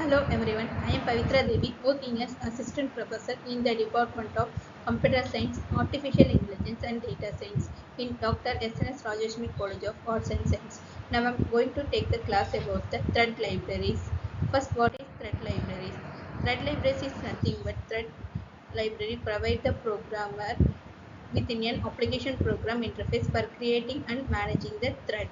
Hello everyone, I am Pavitra Devi, working as Assistant Professor in the Department of Computer Science, Artificial Intelligence and Data Science in Dr. S.N.S. Rajeshmi College of Arts and Science. Now I am going to take the class about the thread libraries. First, what is thread libraries? Thread libraries is nothing but thread library provide the programmer within an application program interface for creating and managing the thread.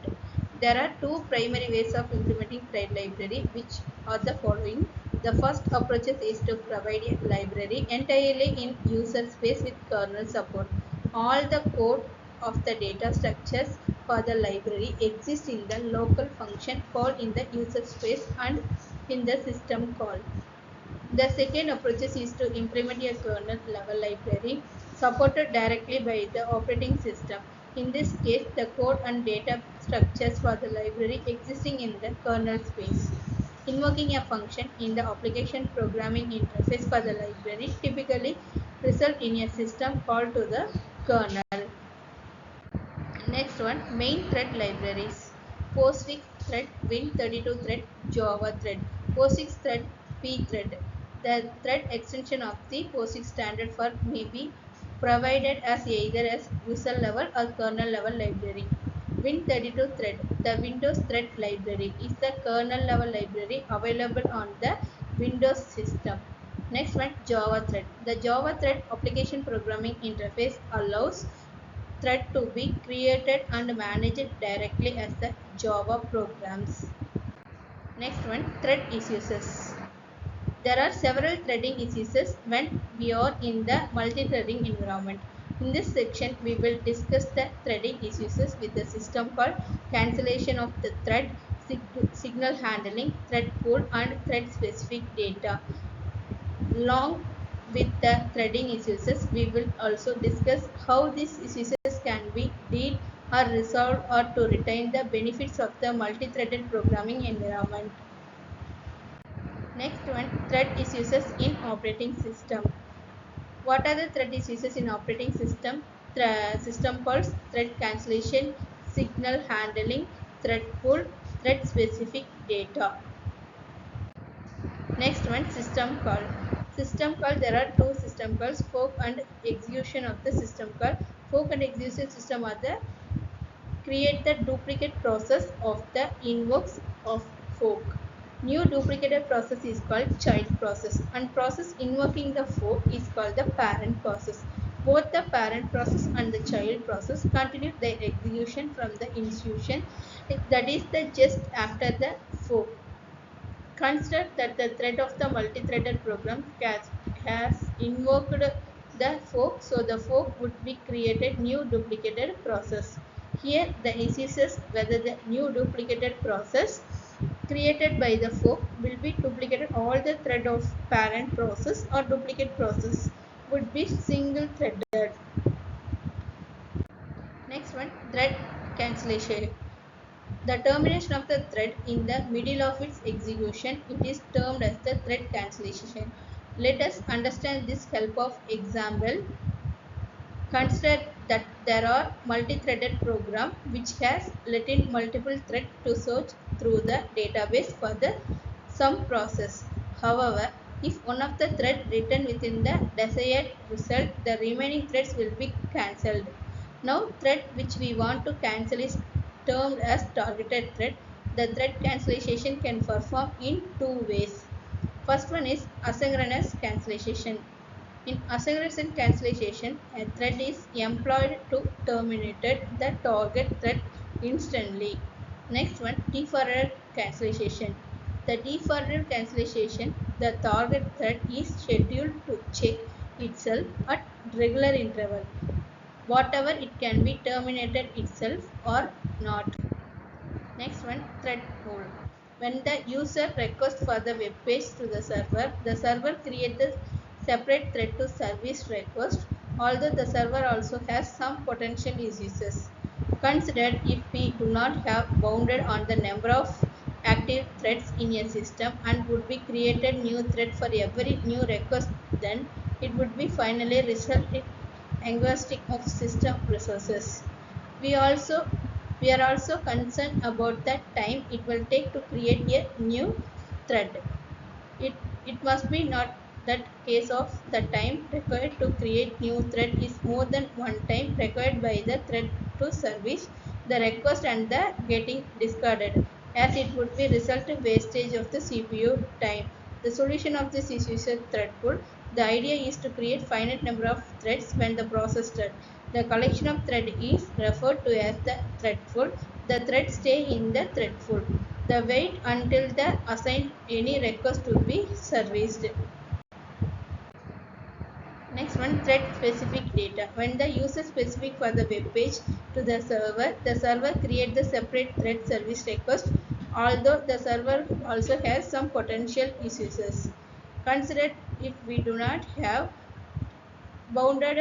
There are two primary ways of implementing thread library, which are the following. The first approach is to provide a library entirely in user space with kernel support. All the code of the data structures for the library exist in the local function call in the user space and in the system call. The second approach is to implement a kernel level library supported directly by the operating system. In this case, the code and data structures for the library existing in the kernel space. Invoking a function in the application programming interface for the library typically result in a system call to the kernel. Next one, main thread libraries. POSIX thread, Win32 thread, Java thread, POSIX thread, pthread. The thread extension of the POSIX standard for may be provided as either as user level or kernel level library. Win32 thread, the Windows thread library, is the kernel level library available on the Windows system. Next one, Java thread. The Java thread application programming interface allows thread to be created and managed directly as the Java programs. Next one, thread issues. There are several threading issues when we are in the multi-threading environment. In this section, we will discuss the threading issues with the system call, cancellation of the thread, signal handling, thread pool, and thread specific data. Along with the threading issues, we will also discuss how these issues can be dealt or resolved or to retain the benefits of the multi-threaded programming environment. Next one, thread issues in operating system. What are the thread issues in operating system? System calls, thread cancellation, signal handling, thread pool, thread specific data. Next one, system call. System call, there are two system calls, fork and execution of the system call. Fork and execution system are the create the duplicate process of the invokes of fork. New duplicated process is called child process and process invoking the fork is called the parent process. Both the parent process and the child process continue their execution from the institution, that is the just after the fork. Consider that the thread of the multi-threaded program has invoked the fork, so the fork would be created new duplicated process. Here the issue is whether the new duplicated process created by the fork will be duplicated all the thread of parent process or duplicate process would be single threaded. Next one, thread cancellation. The termination of the thread in the middle of its execution, it is termed as the thread cancellation. Let us understand this help of example. Consider that there are multi-threaded program which has let in multiple threads to search through the database for the some process. However, if one of the thread written within the desired result, the remaining threads will be cancelled. Now, thread which we want to cancel is termed as targeted thread. The thread cancellation can perform in two ways. First one is asynchronous cancellation. In asynchronous cancellation, a thread is employed to terminate the target thread instantly. Next one, deferred cancellation. The deferred cancellation, the target thread is scheduled to check itself at regular interval, whatever it can be terminated itself or not. Next one, thread pool. When the user requests for the web page to the server creates a separate thread to service request, although the server also has some potential uses. Consider if we do not have bounded on the number of active threads in a system and would be created new thread for every new request, then it would be finally result in exhausting of system resources. We also we are concerned about the time it will take to create a new thread. It, it must be not that case of the time required to create new thread is more than one time required by the thread to service the request and the getting discarded, as it would be result in wastage of the CPU time. The solution of this is user thread pool. The idea is to create finite number of threads when the process thread. The collection of thread is referred to as the thread pool. The threads stay in the thread pool. The wait until the assigned any request to be serviced. Next one, thread specific data. When the user specific for the web page to the server creates the separate thread service request, although the server also has some potential issues. Consider if we do not have bounded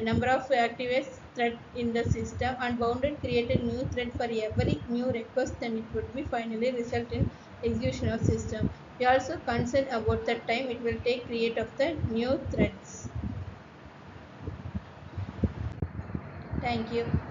number of active thread in the system and bounded created new thread for every new request, then it would be finally result in execution of system. We also concerned about the time it will take create of the new threads. Thank you.